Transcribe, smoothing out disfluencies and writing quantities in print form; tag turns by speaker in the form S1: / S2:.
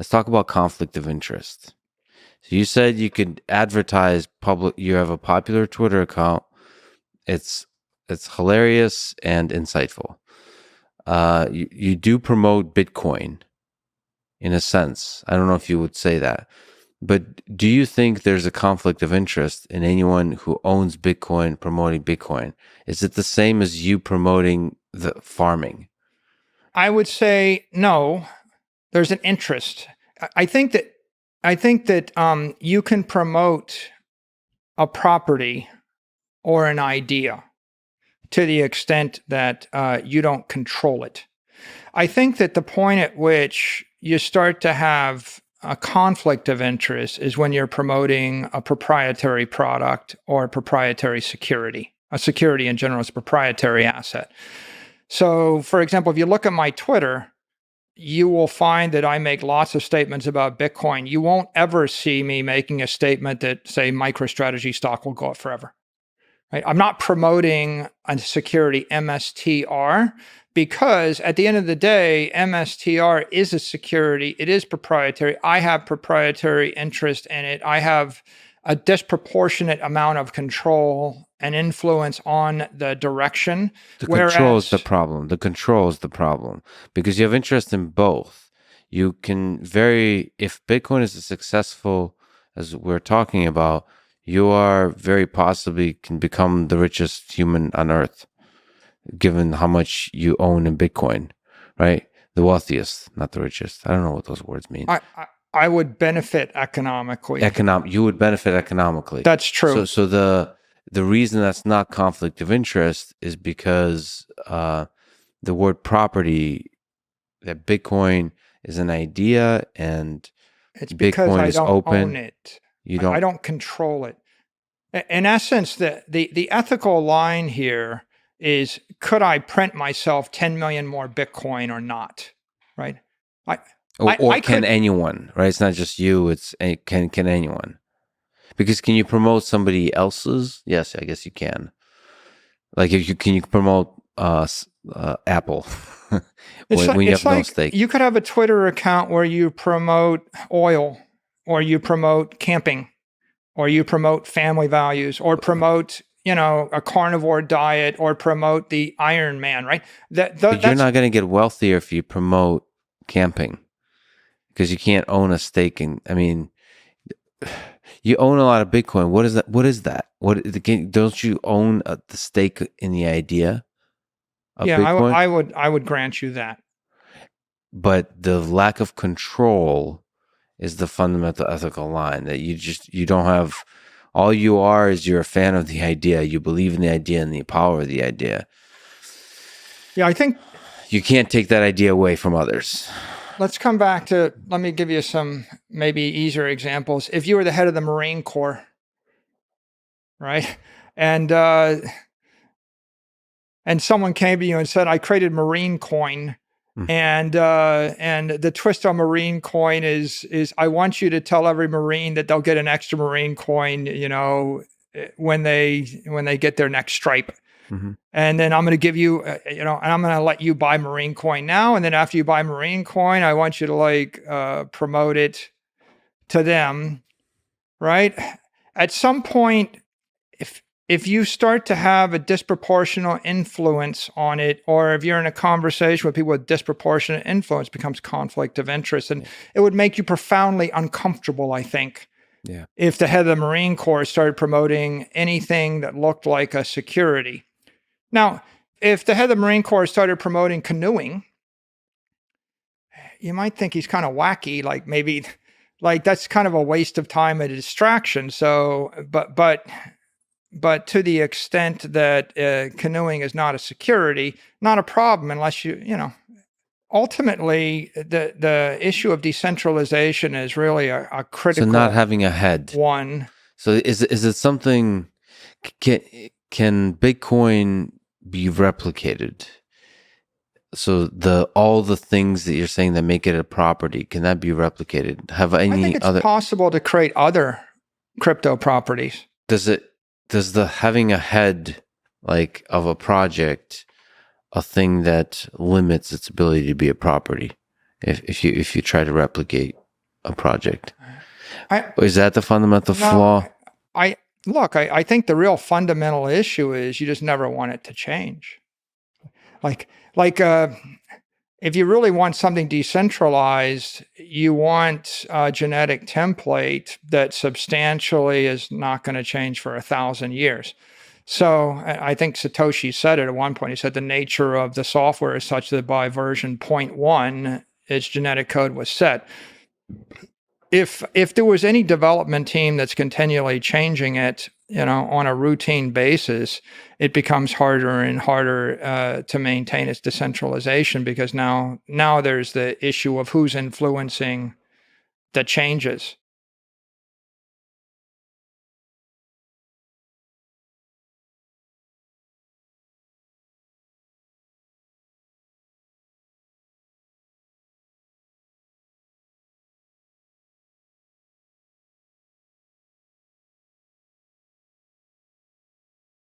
S1: let's talk about conflict of interest. So you said you could advertise public. You have a popular Twitter account. It's hilarious and insightful. You do promote Bitcoin in a sense. I don't know if you would say that, but do you think there's a conflict of interest in anyone who owns Bitcoin promoting Bitcoin? Is it the same as you promoting the farming?
S2: I would say no. There's an interest. I think that you can promote a property or an idea to the extent that you don't control it. I think that the point at which you start to have a conflict of interest is when you're promoting a proprietary product or a proprietary security. A security in general is a proprietary asset. So, for example, if you look at my Twitter, you will find that I make lots of statements about Bitcoin. You won't ever see me making a statement that, say, MicroStrategy stock will go up forever. Right? I'm not promoting a security MSTR because at the end of the day, MSTR is a security. It is proprietary. I have proprietary interest in it. I have a disproportionate amount of control and influence on the direction.
S1: The control is the problem. The control is the problem because you have interest in both. You can if Bitcoin is as successful as we're talking about, you are very possibly can become the richest human on earth, given how much you own in Bitcoin, right? The wealthiest, not the richest. I don't know what those words mean.
S2: I would benefit economically.
S1: You would benefit economically.
S2: That's true.
S1: So the reason that's not conflict of interest is because the word property, that Bitcoin is an idea and
S2: it's because
S1: Bitcoin
S2: I
S1: is
S2: don't
S1: open.
S2: Own it. I don't control it. In essence, the ethical line here is: could I print myself 10 million more Bitcoin or not? Right?
S1: Can anyone? Right? It's not just you. It's can anyone? Because can you promote somebody else's? Yes, I guess you can. Like can you promote Apple when you have no stake?
S2: You could have a Twitter account where you promote oil, or you promote camping, or you promote family values, or promote a carnivore diet, or promote the Iron Man. Right?
S1: But you're not going to get wealthier if you promote camping, because you can't own a stake in. I mean, you own a lot of Bitcoin. What is that? Don't you own the stake in the idea of Bitcoin?
S2: I would grant you that.
S1: But the lack of control is the fundamental ethical line that you don't have. All you are is you're a fan of the idea. You believe in the idea and the power of the idea.
S2: Yeah, I think
S1: you can't take that idea away from others.
S2: Let's come back to, let me give you some maybe easier examples. If you were the head of the Marine Corps, right? And someone came to you and said, I created Marine Coin. And the twist on Marine Coin is I want you to tell every Marine that they'll get an extra Marine Coin, when they get their next stripe. Mm-hmm. And then I'm going to give you, and I'm going to let you buy Marine Coin now. And then after you buy Marine Coin, I want you to promote it to them, right? At some point, if you start to have a disproportionate influence on it, or if you're in a conversation with people with disproportionate influence, it becomes conflict of interest. And it would make you profoundly uncomfortable, I think. Yeah. If the head of the Marine Corps started promoting anything that looked like a security. Now, if the head of the Marine Corps started promoting canoeing, you might think he's kind of wacky, like that's kind of a waste of time and a distraction. So, but to the extent that canoeing is not a security, not a problem unless ultimately the issue of decentralization is really a critical.
S1: So not having a head
S2: one.
S1: So is it something? Can Bitcoin be replicated? So all the things that you're saying that make it a property, can that be replicated?
S2: I think it's possible to create other crypto properties.
S1: Does the having a head of a project a thing that limits its ability to be a property if you try to replicate? a project.
S2: I
S1: Is that the fundamental
S2: no,
S1: flaw?
S2: I think the real fundamental issue is you just never want it to change. Like if you really want something decentralized, you want a genetic template that substantially is not going to change for 1,000 years. So I think Satoshi said it at one point. He said the nature of the software is such that by version 0.1, its genetic code was set. If there was any development team that's continually changing it, on a routine basis, it becomes harder and harder to maintain its decentralization, because now there's the issue of who's influencing the changes.